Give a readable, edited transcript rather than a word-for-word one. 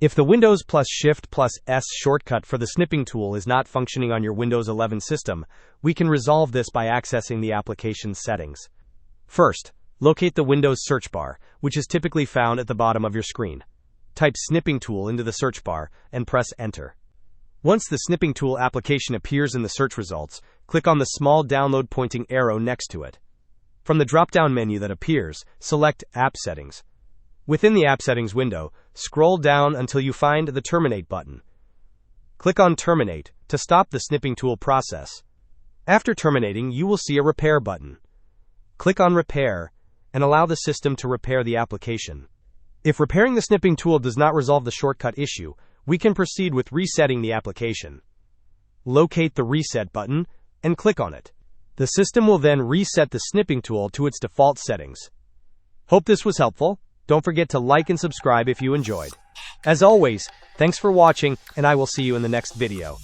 If the Windows plus Shift plus S shortcut for the snipping tool is not functioning on your Windows 11 system, we can resolve this by accessing the application's settings. First, locate the Windows search bar, which is typically found at the bottom of your screen. Type Snipping Tool into the search bar and press Enter. Once the Snipping Tool application appears in the search results, click on the small download pointing arrow next to it. From the drop-down menu that appears, select App Settings. Within the App Settings window, scroll down until you find the Terminate button. Click on Terminate to stop the snipping tool process. After terminating, you will see a Repair button. Click on Repair and allow the system to repair the application. If repairing the snipping tool does not resolve the shortcut issue, we can proceed with resetting the application. Locate the Reset button and click on it. The system will then reset the snipping tool to its default settings. Hope this was helpful. Don't forget to like and subscribe if you enjoyed. As always, thanks for watching, and I will see you in the next video.